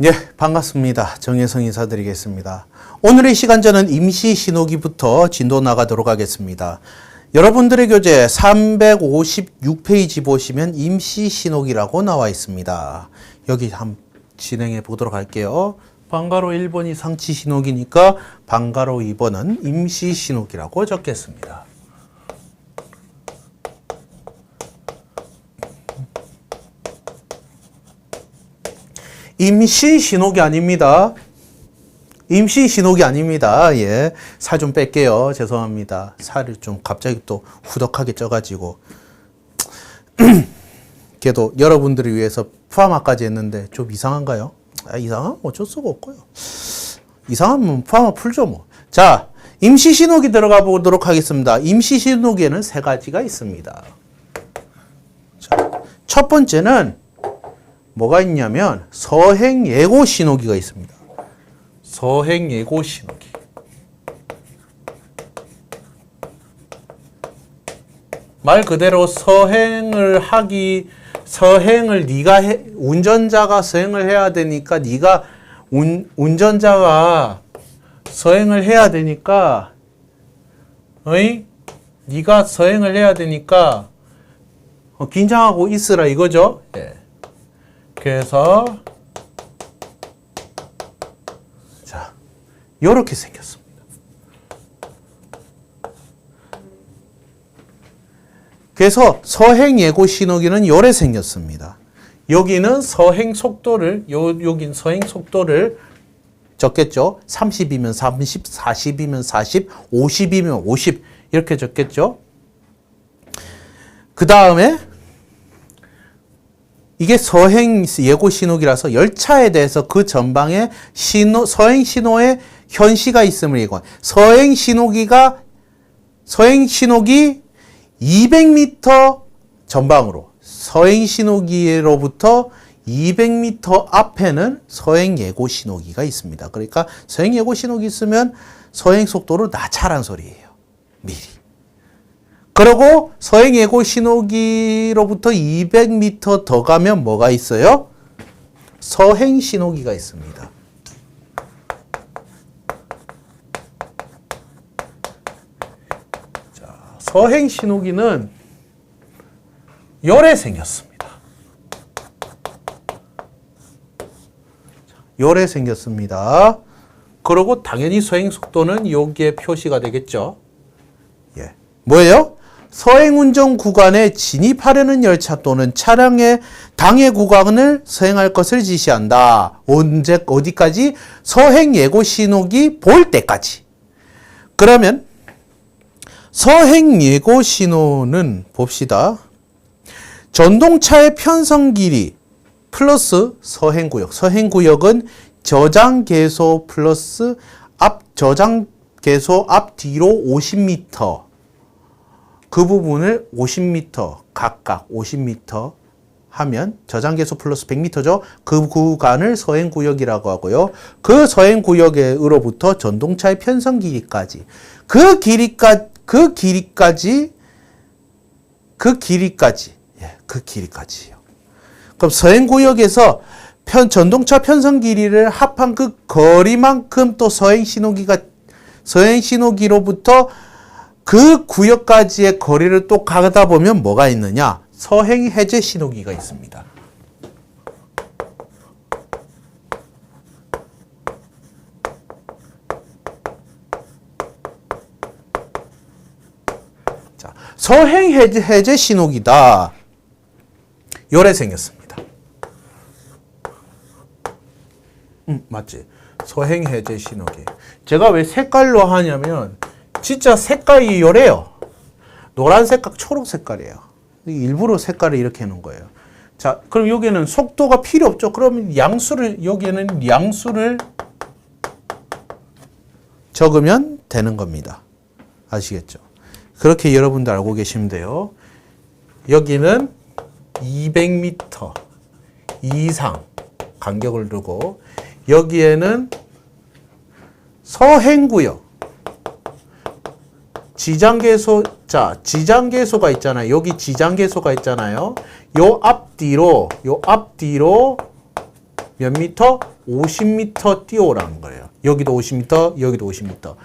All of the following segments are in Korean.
예, 반갑습니다. 정혜성 인사드리겠습니다. 오늘의 시간제는 임시 신호기부터 진도 나가도록 하겠습니다. 여러분들의 교재 356페이지 보시면 임시 신호기라고 나와 있습니다. 여기 한번 진행해 보도록 할게요. 방가로 1번이 상치 신호기니까 방가로 2번은 임시 신호기라고 적겠습니다. 임시 신호기 아닙니다. 임시 신호기 아닙니다. 예. 살 좀 뺄게요. 죄송합니다. 살을 좀 갑자기 또 후덕하게 쪄가지고. 걔도 여러분들을 위해서 푸아마까지 했는데 좀 이상한가요? 아, 이상하면 어쩔 수가 없고요. 이상하면 푸아마 풀죠 뭐. 자, 임시 신호기 들어가 보도록 하겠습니다. 임시 신호기에는 세 가지가 있습니다. 자, 첫 번째는 뭐가 있냐면 서행 예고 신호기가 있습니다. 서행 예고 신호기. 말 그대로 서행을 네가 운전자가 서행을 해야 되니까 운전자가 서행을 해야 되니까 네가 서행을 해야 되니까 긴장하고 있으라 이거죠. 예. 그래서 자, 요렇게 생겼습니다. 그래서 서행 예고 신호기는 요래 생겼습니다. 여기는 서행 속도를 여긴 서행 속도를 적겠죠. 30이면 30, 40이면 40, 50이면 50 이렇게 적겠죠. 그 다음에 이게 서행 예고 신호기라서 열차에 대해서 그 전방에 서행 신호에 현시가 있음을 예고. 서행 신호기 200m 전방으로 서행 신호기로부터 200m 앞에는 서행 예고 신호기가 있습니다. 그러니까 서행 예고 신호기 있으면 서행 속도를 낮춰란 소리예요. 미리. 그리고 서행 예고 신호기로부터 200m 더 가면 뭐가 있어요? 서행 신호기가 있습니다. 자, 서행 신호기는 요래 생겼습니다. 요래 생겼습니다. 그리고 당연히 서행 속도는 여기에 표시가 되겠죠. 예. 뭐예요? 서행 운전 구간에 진입하려는 열차 또는 차량의 당해 구간을 서행할 것을 지시한다. 어디까지? 서행 예고 신호기 볼 때까지. 그러면 서행 예고 신호는 봅시다. 전동차의 편성 길이 플러스 서행 구역. 서행 구역은 저장 계소 플러스 저장 계소 앞뒤로 50m. 그 부분을 50m 각각 50m 하면 저장계소 플러스 100m죠. 그 구간을 서행구역이라고 하고요. 그 서행구역으로부터 전동차의 편성 길이까지 그 길이까지요. 그럼 서행구역에서 전동차 편성 길이를 합한 그 거리만큼 또 서행신호기로부터 그 구역까지의 거리를 또 가다 보면 뭐가 있느냐? 서행 해제 신호기가 있습니다. 자, 서행 해제 신호기다. 요래 생겼습니다. 맞지? 서행 해제 신호기. 제가 왜 색깔로 하냐면 진짜 색깔이 요래요. 노란 색깔, 초록 색깔이에요. 일부러 색깔을 이렇게 해놓은 거예요. 자, 그럼 여기는 속도가 필요 없죠. 그러면 여기에는 양수를 적으면 되는 겁니다. 아시겠죠? 그렇게 여러분들 알고 계시면 돼요. 여기는 200m 이상 간격을 두고 여기에는 서행구역 지장계소가 있잖아요. 여기 지장계소가 있잖아요. 요 앞뒤로 몇 미터? 50m 뛰어오라는 거예요. 여기도 50m, 여기도 50m.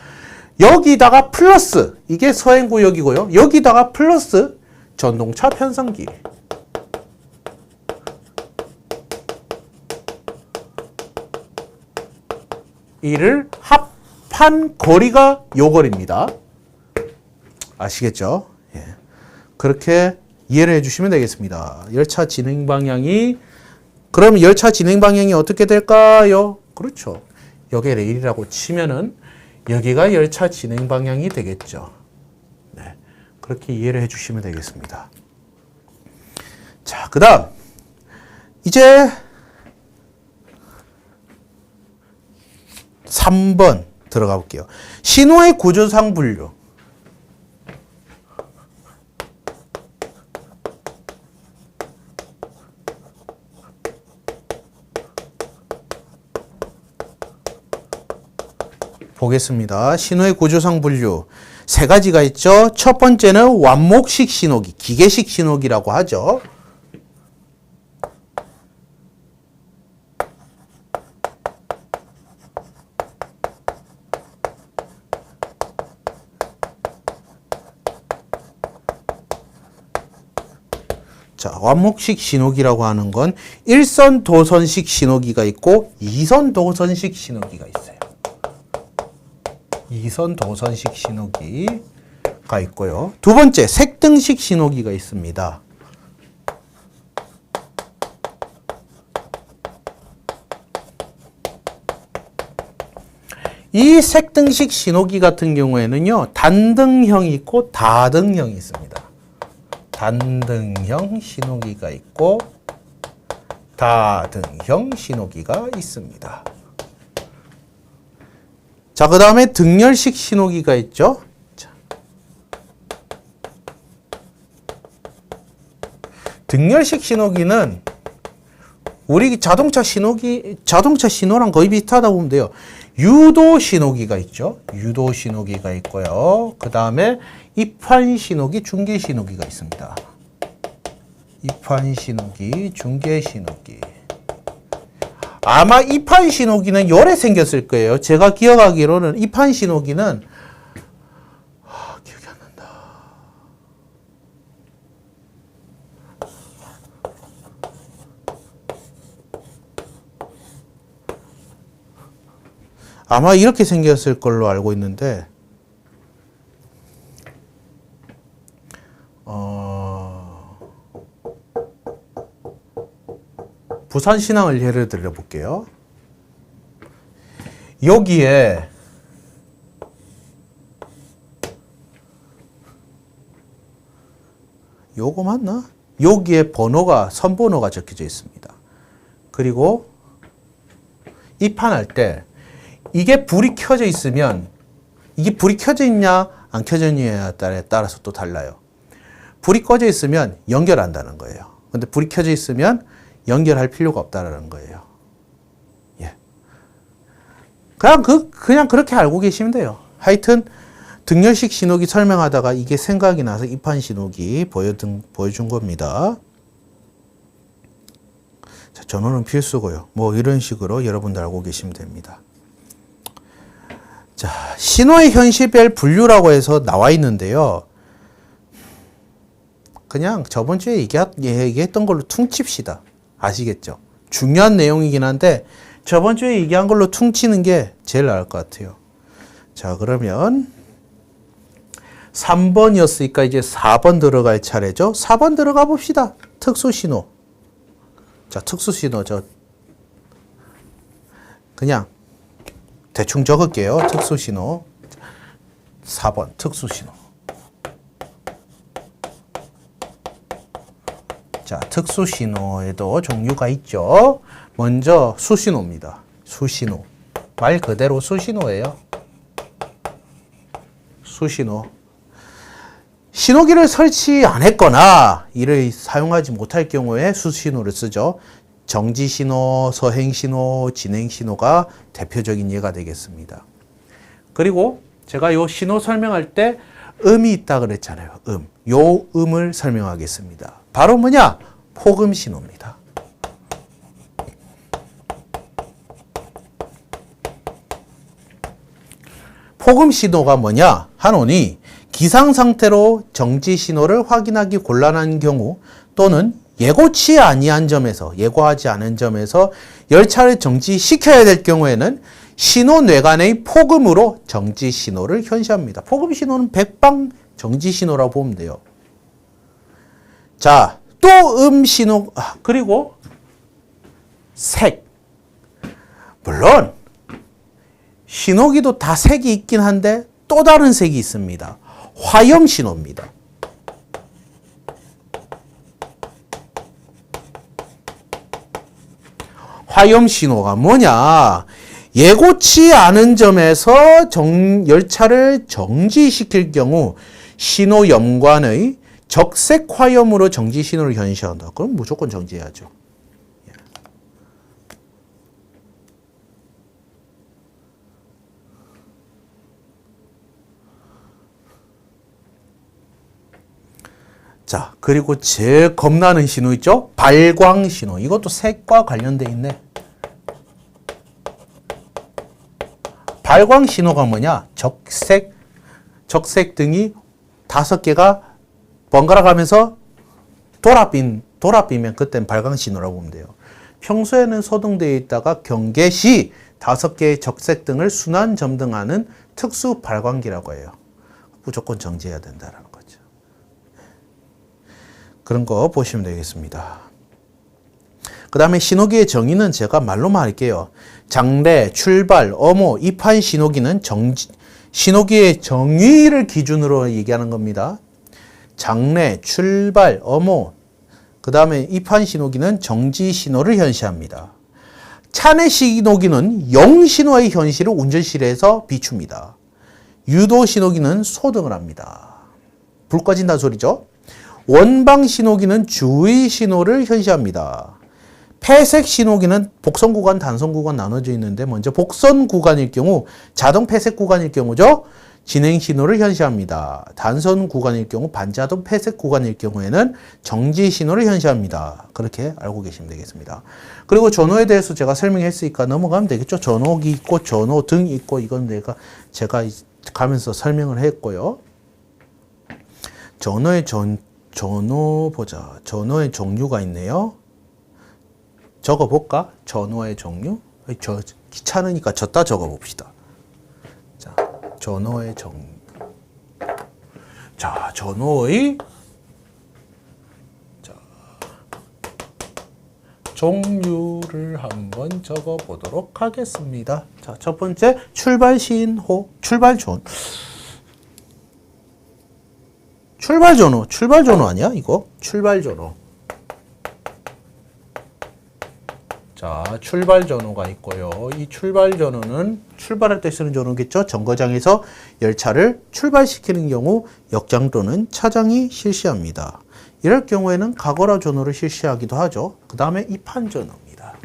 여기다가 플러스, 이게 서행구역이고요. 여기다가 플러스 전동차 편성기. 이를 합한 거리가 요 거리입니다. 아시겠죠? 예. 그렇게 이해를 해주시면 되겠습니다. 열차 진행 방향이, 그럼 열차 진행 방향이 어떻게 될까요? 그렇죠. 여기 레일이라고 치면은 여기가 열차 진행 방향이 되겠죠. 네. 그렇게 이해를 해주시면 되겠습니다. 자, 그 다음. 이제 3번 들어가 볼게요. 신호의 구조상 분류. 보겠습니다. 신호의 구조상 분류. 세 가지가 있죠. 첫 번째는 완목식 신호기, 기계식 신호기라고 하죠. 자, 완목식 신호기라고 하는 건 1선 도선식 신호기가 있고 2선 도선식 신호기가 있어요. 2선 도선식 신호기가 있고요. 두 번째, 색등식 신호기가 있습니다. 이 색등식 신호기 같은 경우에는요, 단등형이 있고 다등형이 있습니다. 단등형 신호기가 있고 다등형 신호기가 있습니다. 자, 그 다음에 등열식 신호기가 있죠. 자. 등열식 신호기는 우리 자동차 신호랑 거의 비슷하다고 보면 돼요. 유도 신호기가 있죠. 유도 신호기가 있고요. 그 다음에 입환 신호기, 중계 신호기가 있습니다. 입환 신호기, 중계 신호기. 아마 입환 신호기는 요래 생겼을 거예요. 제가 기억하기로는 입환 신호기는 기억이 안 난다. 아마 이렇게 생겼을 걸로 알고 있는데 부산신항을 예를 들어 볼게요. 여기에 요거 맞나? 여기에 번호가, 선번호가 적혀져 있습니다. 그리고 입환할 때 이게 불이 켜져 있으면, 이게 불이 켜져 있냐 안 켜져 있냐에 따라서 또 달라요. 불이 꺼져 있으면 연결한다는 거예요. 근데 불이 켜져 있으면 연결할 필요가 없다는 거예요. 예. 그냥 그렇게 알고 계시면 돼요. 하여튼 등열식 신호기 설명하다가 이게 생각이 나서 입환 신호기 보여준 겁니다. 자, 전원은 필수고요. 뭐 이런 식으로 여러분들 알고 계시면 됩니다. 자, 신호의 현시별 분류라고 해서 나와 있는데요. 그냥 저번 주에 얘기했던 걸로 퉁칩시다. 아시겠죠? 중요한 내용이긴 한데 저번 주에 얘기한 걸로 퉁치는 게 제일 나을 것 같아요. 자, 그러면 3번이었으니까 이제 4번 들어갈 차례죠. 4번 들어가 봅시다. 특수신호. 자, 특수신호 그냥 대충 적을게요. 특수신호. 4번 특수신호. 자, 특수신호에도 종류가 있죠. 먼저 수신호입니다. 수신호. 말 그대로 수신호예요. 수신호. 신호기를 설치 안 했거나 이를 사용하지 못할 경우에 수신호를 쓰죠. 정지신호, 서행신호, 진행신호가 대표적인 예가 되겠습니다. 그리고 제가 요 신호 설명할 때 음이 있다 그랬잖아요. 요 음을 설명하겠습니다. 바로 뭐냐? 폭음 신호입니다. 폭음 신호가 뭐냐 하노니 기상 상태로 정지 신호를 확인하기 곤란한 경우 또는 예고치 아니한 점에서 예고하지 않은 점에서 열차를 정지시켜야 될 경우에는 신호 뇌관의 폭음으로 정지 신호를 현시합니다. 폭음 신호는 백방 정지 신호라고 보면 돼요. 자, 또 신호 그리고 색. 물론 신호기도 다 색이 있긴 한데 또 다른 색이 있습니다. 화염 신호입니다. 화염 신호가 뭐냐? 예고치 않은 점에서 열차를 정지시킬 경우 신호 염관의 적색 화염으로 정지 신호를 현시한다. 그럼 무조건 정지해야죠. 자, 그리고 제일 겁나는 신호 있죠? 발광 신호. 이것도 색과 관련돼 있네. 발광 신호가 뭐냐? 적색 등이 5개가 번갈아 가면서 돌아비면 그땐 발광 신호라고 보면 돼요. 평소에는 소등되어 있다가 경계 시 5개의 적색 등을 순환 점등하는 특수 발광기라고 해요. 무조건 정지해야 된다라는 거죠. 그런 거 보시면 되겠습니다. 그 다음에 신호기의 정의는 제가 말로만 할게요. 장래, 출발, 엄호, 입한 신호기는 신호기의 정의를 기준으로 얘기하는 겁니다. 장래, 출발, 엄호, 그 다음에 입한 신호기는 정지 신호를 현시합니다. 차내 신호기는 영 신호의 현시를 운전실에서 비춥니다. 유도 신호기는 소등을 합니다. 불 꺼진다는 소리죠. 원방 신호기는 주의 신호를 현시합니다. 폐색 신호기는 복선 구간, 단선 구간 나눠져 있는데 먼저 복선 구간일 경우 자동 폐색 구간일 경우죠. 진행 신호를 현시합니다. 단선 구간일 경우 반자동 폐색 구간일 경우에는 정지 신호를 현시합니다. 그렇게 알고 계시면 되겠습니다. 그리고 전호에 대해서 제가 설명했으니까 넘어가면 되겠죠. 전호기 있고 전호 등 있고 이건 제가 가면서 설명을 했고요. 전호 보자. 전호의 종류가 있네요. 적어볼까? 전호의 종류? 귀찮으니까 졌다 적어봅시다. 자, 전호의 종류. 자, 전호의 종류를 한번 적어보도록 하겠습니다. 자, 첫 번째 출발 신호, 출발 전호. 출발 전호 아니야? 이거? 출발 전호. 자, 출발 전호가 있고요. 이 출발 전호는 출발할 때 쓰는 전호겠죠? 정거장에서 열차를 출발시키는 경우 역장 또는 차장이 실시합니다. 이럴 경우에는 가거라 전호를 실시하기도 하죠. 그 다음에 입한 전호입니다.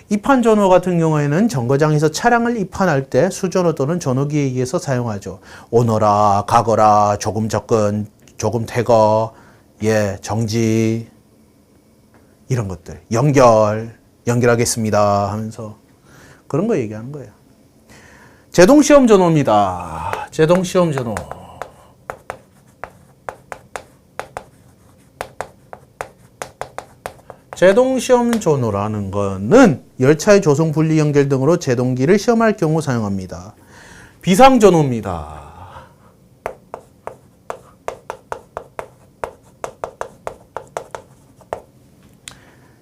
입한 전호 같은 경우에는 정거장에서 차량을 입한할 때 수전호 또는 전호기에 의해서 사용하죠. 오너라, 가거라, 조금 접근, 조금 퇴거, 정지, 이런 것들. 연결하겠습니다 하면서 그런 거 얘기하는 거예요. 제동시험 전호입니다. 제동시험 전호. 제동시험 전호라는 거는 열차의 조성 분리 연결 등으로 제동기를 시험할 경우 사용합니다. 비상전호입니다.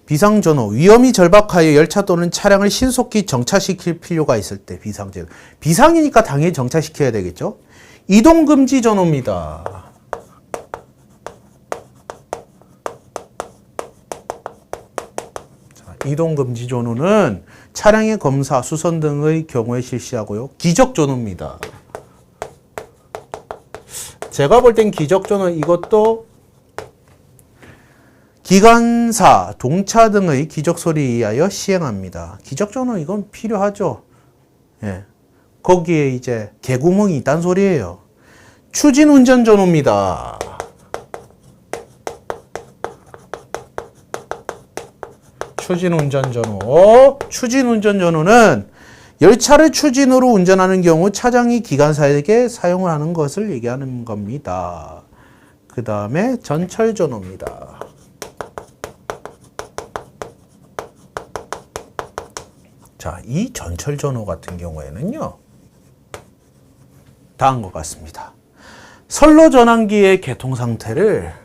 비상전호, 위험이 절박하여 열차 또는 차량을 신속히 정차시킬 필요가 있을 때 비상전호. 비상이니까 당연히 정차시켜야 되겠죠? 이동금지 전호입니다. 이동금지 전호는 차량의 검사, 수선 등의 경우에 실시하고요. 기적전호입니다. 제가 볼 땐 기적전호 이것도 기관사, 동차 등의 기적소리에 의하여 시행합니다. 기적전호 이건 필요하죠. 거기에 이제 개구멍이 있다는 소리예요. 추진운전전호입니다. 추진운전전후. 추진운전전후는 열차를 추진으로 운전하는 경우 차장이 기관사에게 사용을 하는 것을 얘기하는 겁니다. 그 다음에 전철전후입니다. 자, 이 전철전후 같은 경우에는요, 다음과 같습니다. 선로전환기의 개통상태를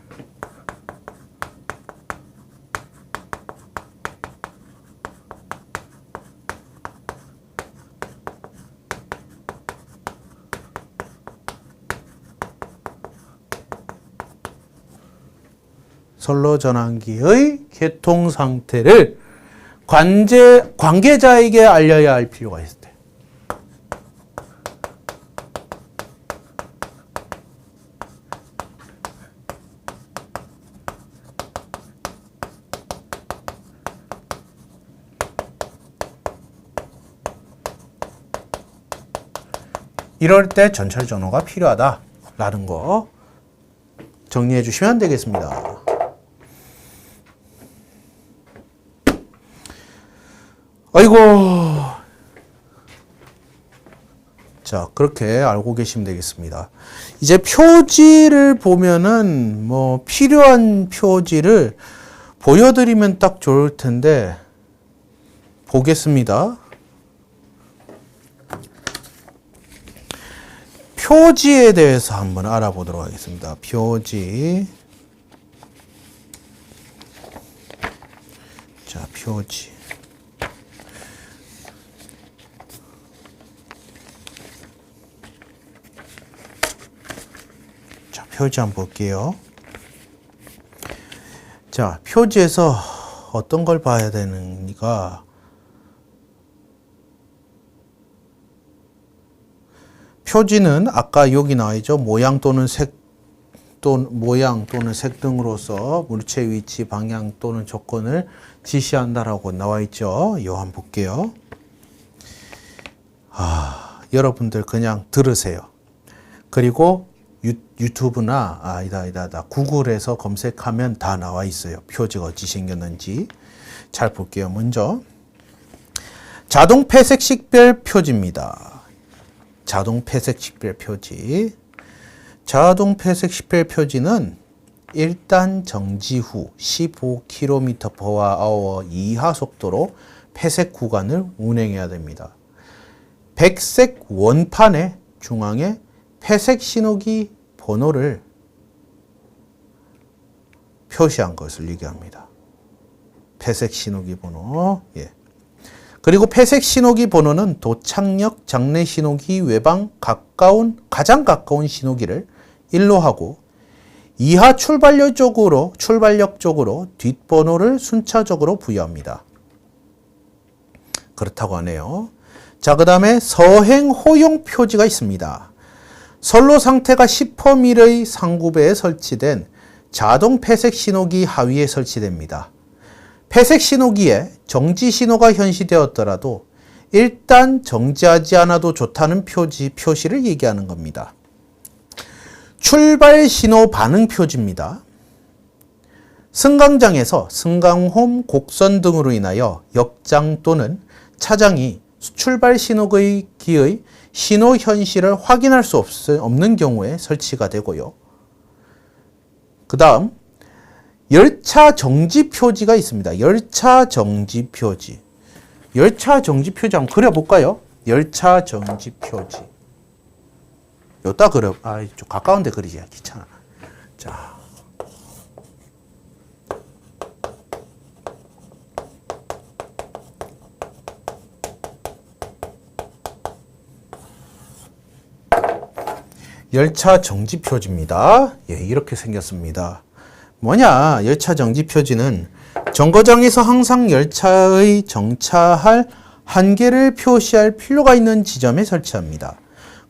선로전환기의 개통상태를 관계자에게 알려야 할 필요가 있을 때. 이럴 때 전철전후가 필요하다라는 거 정리해 주시면 되겠습니다. 아이고. 자, 그렇게 알고 계시면 되겠습니다. 이제 표지를 보면은 뭐 필요한 표지를 보여드리면 딱 좋을 텐데 보겠습니다. 표지에 대해서 한번 알아보도록 하겠습니다. 표지. 자, 표지. 자, 표지 한번 볼게요. 자, 표지에서 어떤 걸 봐야 되는가? 표지는 아까 여기 나와 있죠. 모양 또는 색 등으로서 물체의 위치, 방향 또는 조건을 지시한다라고 나와 있죠. 요 한번 볼게요. 여러분들 그냥 들으세요. 그리고 유튜브나 구글에서 검색하면 다 나와 있어요. 표지가 어찌 생겼는지. 잘 볼게요. 먼저 자동 폐색 식별 표지입니다. 자동 폐색 식별 표지. 자동 폐색 식별 표지는 1단 정지 후 15km/h 이하 속도로 폐색 구간을 운행해야 됩니다. 백색 원판의 중앙에 폐색 신호기 번호를 표시한 것을 얘기합니다. 폐색 신호기 번호. 예. 그리고 폐색 신호기 번호는 도착역 장내 신호기 외방 가장 가까운 신호기를 1로 하고 이하 출발역 쪽으로 뒷번호를 순차적으로 부여합니다. 그렇다고 하네요. 자, 그 다음에 서행 호용 표지가 있습니다. 선로 상태가 10m의 상구배에 설치된 자동 폐색 신호기 하위에 설치됩니다. 폐색 신호기에 정지 신호가 현시되었더라도 일단 정지하지 않아도 좋다는 표시를 얘기하는 겁니다. 출발 신호 반응 표지입니다. 승강장에서 승강홈 곡선 등으로 인하여 역장 또는 차장이 출발 신호기의 신호 현실을 확인할 수 없는 경우에 설치가 되고요. 그 다음 열차 정지 표지가 있습니다. 열차 정지 표지. 열차 정지 표지 한번 그려볼까요? 열차 정지 표지. 요따 그려. 좀 가까운 데 그리지. 귀찮아. 자. 열차 정지 표지입니다. 예, 이렇게 생겼습니다. 뭐냐? 열차 정지 표지는 정거장에서 항상 열차의 정차할 한계를 표시할 필요가 있는 지점에 설치합니다.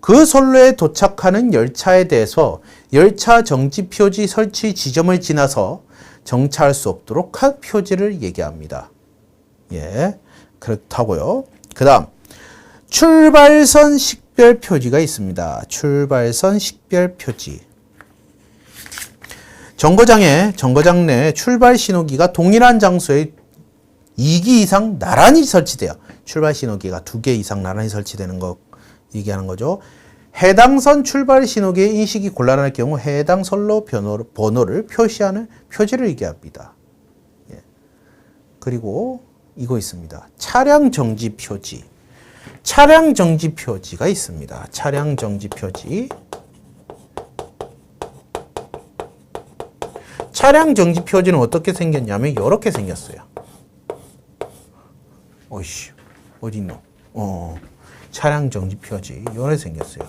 그 선로에 도착하는 열차에 대해서 열차 정지 표지 설치 지점을 지나서 정차할 수 없도록 한 표지를 얘기합니다. 예, 그렇다고요. 그 다음 출발선 식별 표지가 있습니다. 출발선 식별 표지. 정거장 내 출발 신호기가 동일한 장소에 2기 이상 나란히 설치돼요. 출발 신호기가 2개 이상 나란히 설치되는 거 얘기하는 거죠. 해당 선 출발 신호기의 인식이 곤란할 경우 해당 선로 번호를 표시하는 표지를 얘기합니다. 예. 그리고 이거 있습니다. 차량 정지 표지. 차량 정지 표지가 있습니다. 차량 정지 표지. 차량 정지 표지는 어떻게 생겼냐면 이렇게 생겼어요. 어이씨, 어딨노? 차량 정지 표지 이렇게 생겼어요.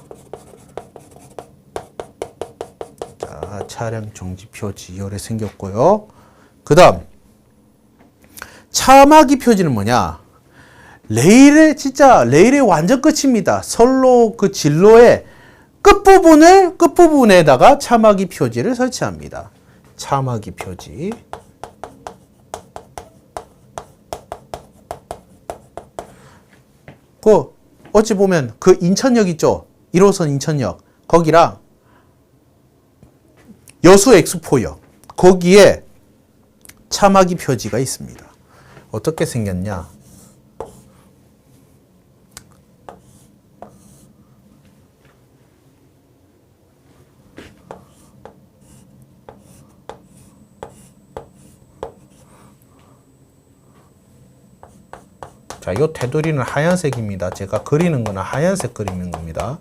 자, 차량 정지 표지 이렇게 생겼고요. 그 다음 차막이 표지는 뭐냐? 레일의 완전 끝입니다. 선로 그 진로의 끝부분에다가 차막이 표지를 설치합니다. 차막이 표지. 어찌 보면 그 인천역 있죠? 1호선 인천역. 거기랑 여수 엑스포역. 거기에 차막이 표지가 있습니다. 어떻게 생겼냐? 자, 요 테두리는 하얀색입니다. 제가 그리는 거는 하얀색 그리는 겁니다.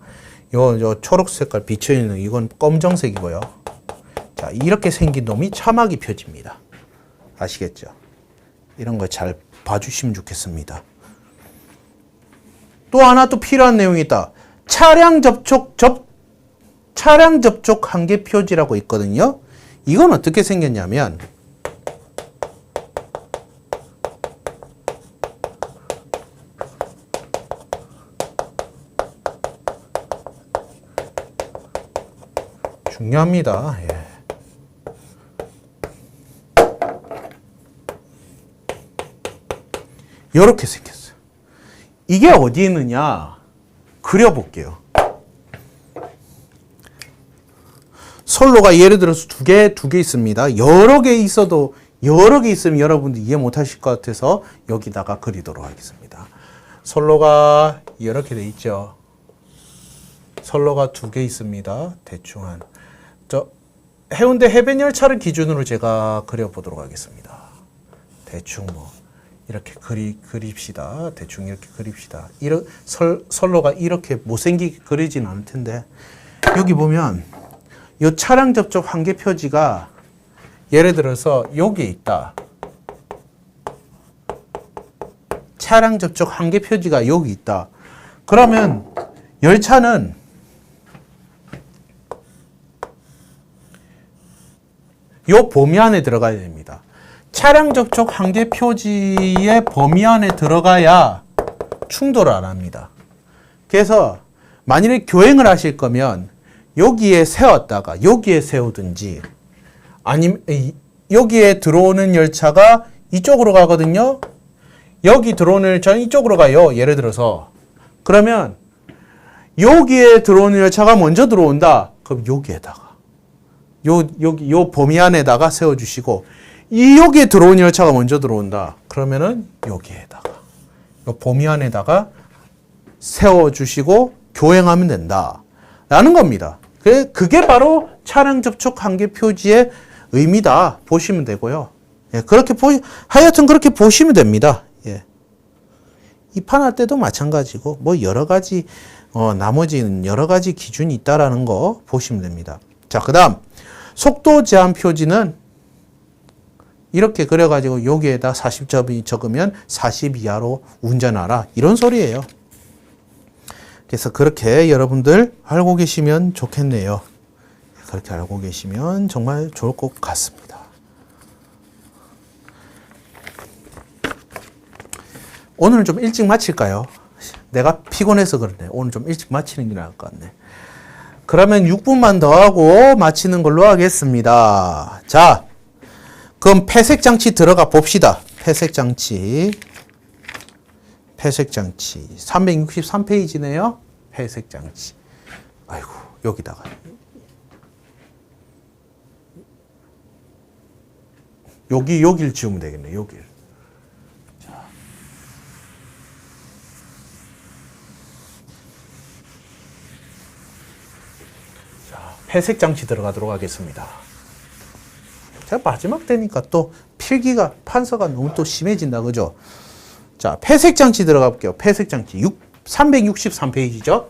요 초록 색깔 비쳐있는 이건 검정색이고요. 자, 이렇게 생긴 놈이 차막이 표지입니다. 아시겠죠? 이런 거 잘 봐주시면 좋겠습니다. 또 하나 또 필요한 내용이 있다. 차량 접촉 한계 표지라고 있거든요. 이건 어떻게 생겼냐면 중요합니다. 예. 이렇게 생겼어요. 이게 어디 있느냐? 그려볼게요. 선로가 예를 들어서 두 개 있습니다. 여러 개 있으면 여러분들 이해 못 하실 것 같아서 여기다가 그리도록 하겠습니다. 선로가 이렇게 돼 있죠. 선로가 2개 있습니다. 대충 해운대 해변열차를 기준으로 제가 그려보도록 하겠습니다. 대충 이렇게 그립시다. 대충 이렇게 그립시다. 선로가 이렇게 못생기게 그리진 않을 텐데, 여기 보면 이 차량 접촉 한계 표지가 예를 들어서 여기에 있다. 차량 접촉 한계 표지가 여기 있다. 그러면 열차는 요 범위 안에 들어가야 됩니다. 차량 접촉 한계 표지의 범위 안에 들어가야 충돌을 안 합니다. 그래서 만일에 교행을 하실 거면 여기에 세웠다가 여기에 세우든지, 아니면 여기에 들어오는 열차가 이쪽으로 가거든요. 여기 들어오는 열차는 이쪽으로 가요. 예를 들어서. 그러면 여기에 들어오는 열차가 먼저 들어온다. 그럼 여기에다가 요 범위 안에다가 세워주시고, 여기에 들어온 열차가 먼저 들어온다. 그러면은 여기에다가 요 범위 안에다가 세워주시고 교행하면 된다. 라는 겁니다. 그게 바로 차량 접촉 한계 표지의 의미다. 보시면 되고요. 예, 하여튼 그렇게 보시면 됩니다. 예. 입판할 때도 마찬가지고, 여러 가지, 나머지는 여러 가지 기준이 있다라는 거 보시면 됩니다. 자, 그 다음, 속도 제한 표지는 이렇게 그려가지고 여기에다 40점이 적으면 40 이하로 운전하라. 이런 소리예요. 그래서 그렇게 여러분들 알고 계시면 좋겠네요. 그렇게 알고 계시면 정말 좋을 것 같습니다. 오늘은 좀 일찍 마칠까요? 내가 피곤해서 그러네. 오늘 좀 일찍 마치는 게 나을 것 같네. 그러면 6분만 더 하고 마치는 걸로 하겠습니다. 자, 그럼 폐색 장치 들어가 봅시다. 폐색 장치 363페이지네요. 폐색 장치. 아이고, 여기다가 여기를 지우면 되겠네. 여기를. 자, 폐색 장치 들어가도록 하겠습니다. 제가 마지막 되니까 또 필기가 판서가 너무 또 심해진다, 그죠? 자, 폐색 장치 들어가 볼게요. 폐색 장치 363페이지죠.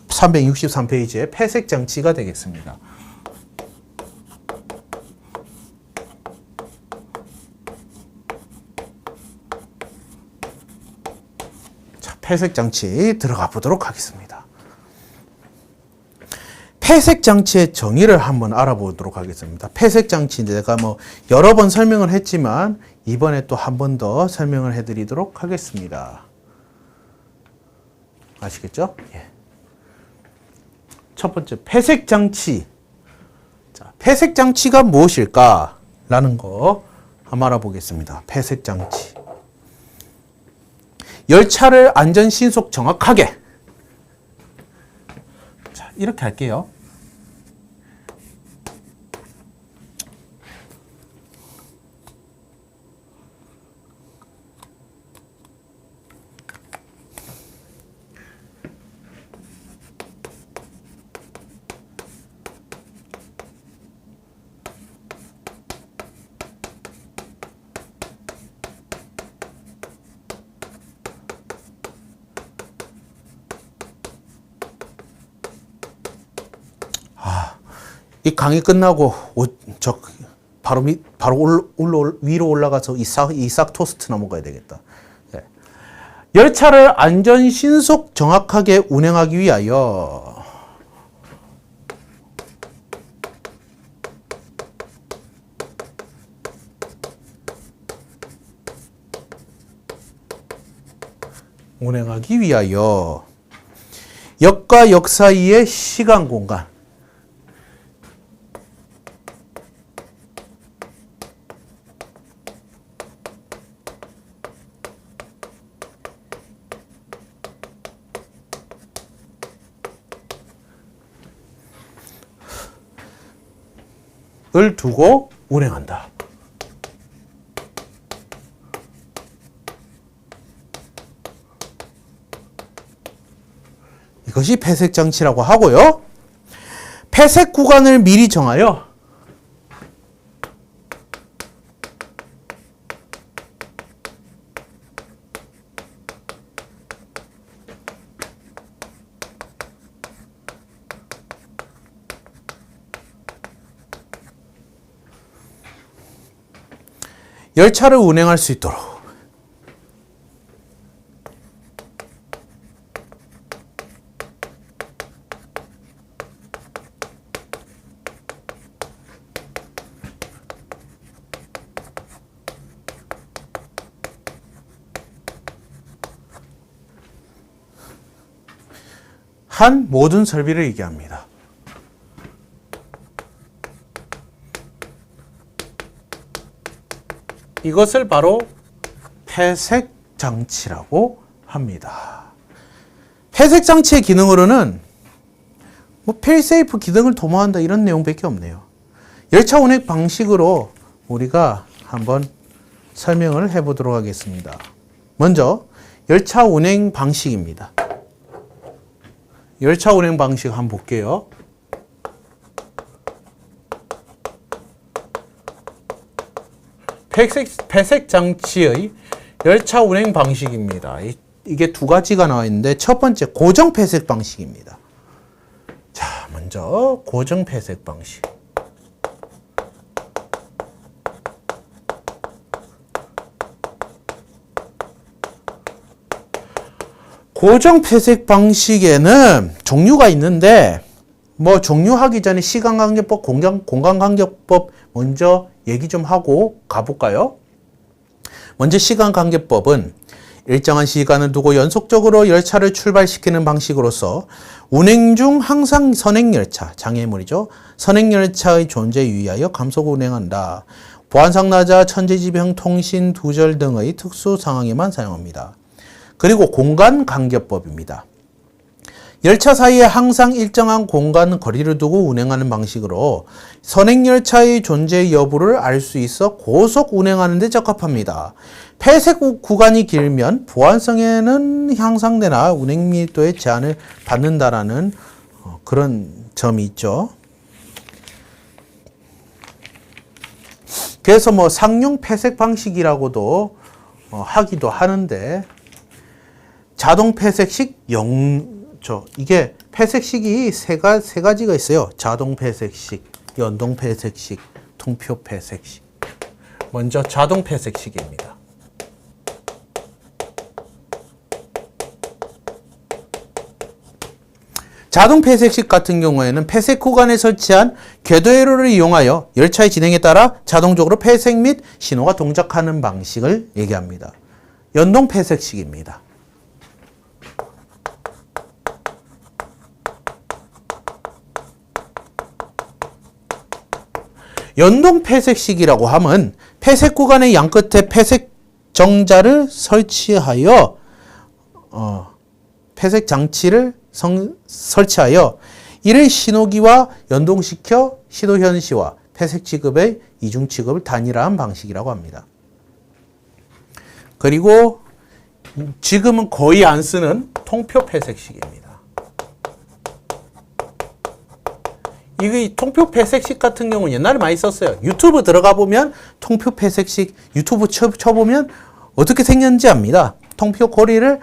(363페이지에) 폐색 장치가 되겠습니다. 자, 폐색 장치 들어가 보도록 하겠습니다. 폐색 장치의 정의를 한번 알아보도록 하겠습니다. 폐색 장치 내가 뭐 여러 번 설명을 했지만 이번에 또 한 번 더 설명을 해드리도록 하겠습니다. 아시겠죠? 예. 첫 번째, 폐색 장치. 자, 폐색 장치가 무엇일까? 라는 거 한번 알아보겠습니다. 폐색 장치. 열차를 안전, 신속, 정확하게. 자, 이렇게 할게요. 이 강의 끝나고 바로 위로 올라가서 이삭 토스트나 먹어야 되겠다. 예. 열차를 안전, 신속, 정확하게 운행하기 위하여 역과 역 사이의 시간, 공간 을 두고 운행한다. 이것이 폐색 장치라고 하고요. 폐색 구간을 미리 정하여 열차를 운행할 수 있도록 한 모든 설비를 얘기합니다. 이것을 바로 폐색 장치라고 합니다. 폐색 장치의 기능으로는 뭐 페일세이프 기능을 도모한다 이런 내용밖에 없네요. 열차 운행 방식으로 우리가 한번 설명을 해보도록 하겠습니다. 먼저 열차 운행 방식입니다. 열차 운행 방식 한번 볼게요. 폐색 장치의 열차 운행 방식입니다. 이게 두 가지가 나와 있는데 첫 번째 고정 폐색 방식입니다. 자, 먼저 고정 폐색 방식. 고정 폐색 방식에는 종류가 있는데 뭐 종류하기 전에 시간간격법, 공간간격법 먼저 얘기 좀 하고 가볼까요? 먼저 시간간격법은 일정한 시간을 두고 연속적으로 열차를 출발시키는 방식으로서 운행 중 항상 선행열차, 장애물이죠. 선행열차의 존재에 유의하여 감속 운행한다. 보안상 낮아 천재지변, 통신, 두절 등의 특수 상황에만 사용합니다. 그리고 공간간격법입니다. 열차 사이에 항상 일정한 공간 거리를 두고 운행하는 방식으로 선행열차의 존재 여부를 알 수 있어 고속 운행하는 데 적합합니다. 폐색 구간이 길면 보안성에는 향상되나 운행 밀도에 제한을 받는다라는 그런 점이 있죠. 그래서 뭐 상용 폐색 방식이라고도 하기도 하는데, 자동 폐색식 이게 폐색식이 세 가지가 있어요. 자동 폐색식, 연동 폐색식, 통표 폐색식. 먼저 자동 폐색식입니다. 자동 폐색식 같은 경우에는 폐색 구간에 설치한 궤도 회로를 이용하여 열차의 진행에 따라 자동적으로 폐색 및 신호가 동작하는 방식을 얘기합니다. 연동 폐색식입니다. 연동 폐색식이라고 하면 폐색 구간의 양끝에 폐색 정자를 설치하여 폐색 장치를 설치하여 이를 신호기와 연동시켜 신호 현시와 폐색 취급의 이중 취급을 단일화한 방식이라고 합니다. 그리고 지금은 거의 안 쓰는 통표 폐색식입니다. 이 통표 폐색식 같은 경우는 옛날에 많이 썼어요. 유튜브 들어가 보면 통표 폐색식 유튜브 쳐보면 어떻게 생겼는지 압니다. 통표 고리를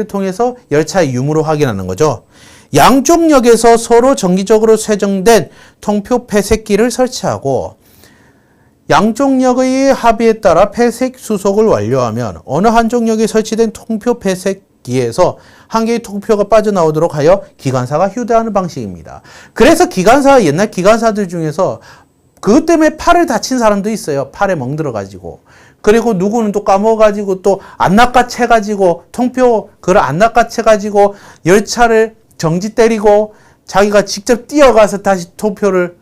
통해서 열차의 유무를 확인하는 거죠. 양쪽 역에서 서로 정기적으로 세정된 통표 폐색기를 설치하고 양쪽 역의 합의에 따라 폐색 수속을 완료하면 어느 한쪽 역에 설치된 통표 폐색기에서 한 개의 통표가 빠져나오도록 하여 기관사가 휴대하는 방식입니다. 그래서 옛날 기관사들 중에서 그것 때문에 팔을 다친 사람도 있어요. 팔에 멍들어가지고. 그리고 누구는 또 까먹어가지고 또 안 낚아채가지고 통표 그걸 안 낚아채가지고 열차를 정지 때리고 자기가 직접 뛰어가서 다시 통표를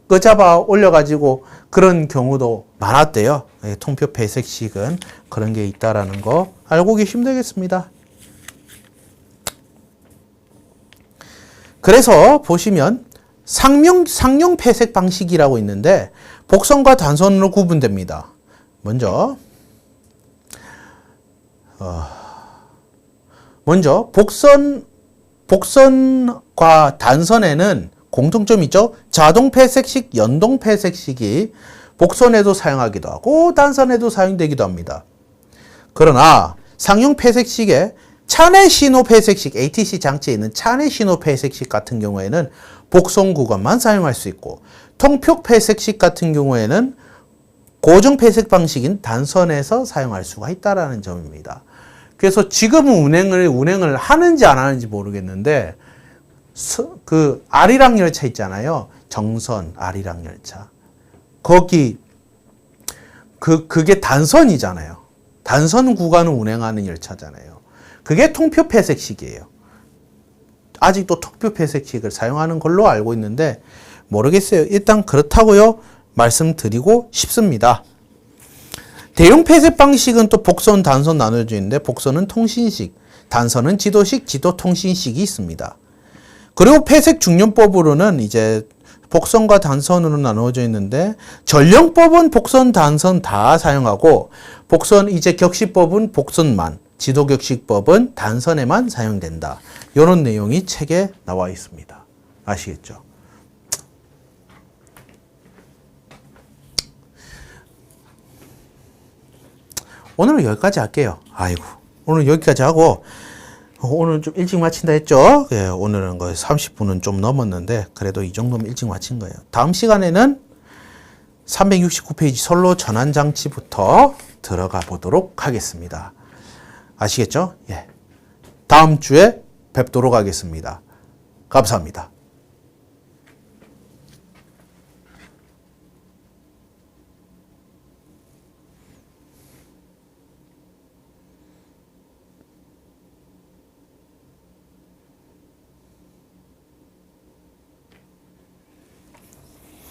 끄잡아 올려가지고 그런 경우도 많았대요. 통표 폐색식은 그런 게 있다라는 거 알고 계시면 되겠습니다. 그래서 보시면 상용 폐색 방식이라고 있는데 복선과 단선으로 구분됩니다. 먼저 복선과 단선에는 공통점이 있죠. 자동 폐색식, 연동 폐색식이 복선에도 사용하기도 하고 단선에도 사용되기도 합니다. 그러나 상용 폐색식의 차내 신호 폐색식, ATC 장치에 있는 차내 신호 폐색식 같은 경우에는 복선 구간만 사용할 수 있고, 통표 폐색식 같은 경우에는 고정 폐색 방식인 단선에서 사용할 수가 있다라는 점입니다. 그래서 지금은 운행을 하는지 안 하는지 모르겠는데, 그 아리랑 열차 있잖아요. 정선 아리랑 열차. 거기 그게 단선이잖아요. 단선 구간을 운행하는 열차잖아요. 그게 통표 폐색식이에요. 아직도 통표 폐색식을 사용하는 걸로 알고 있는데 모르겠어요. 일단 그렇다고요 말씀드리고 싶습니다. 대용 폐색 방식은 또 복선, 단선 나눠져 있는데 복선은 통신식, 단선은 지도식, 지도통신식이 있습니다. 그리고 폐색 중련법으로는 이제 복선과 단선으로 나누어져 있는데 전령법은 복선, 단선 다 사용하고 복선 이제 격식법은 복선만, 지도격식법은 단선에만 사용된다. 이런 내용이 책에 나와 있습니다. 아시겠죠? 오늘은 여기까지 할게요. 아이고, 오늘 여기까지 하고 오늘 좀 일찍 마친다 했죠? 예, 오늘은 거의 30분은 좀 넘었는데 그래도 이 정도면 일찍 마친 거예요. 다음 시간에는 369페이지 선로 전환 장치부터 들어가 보도록 하겠습니다. 아시겠죠? 예. 다음 주에 뵙도록 하겠습니다. 감사합니다.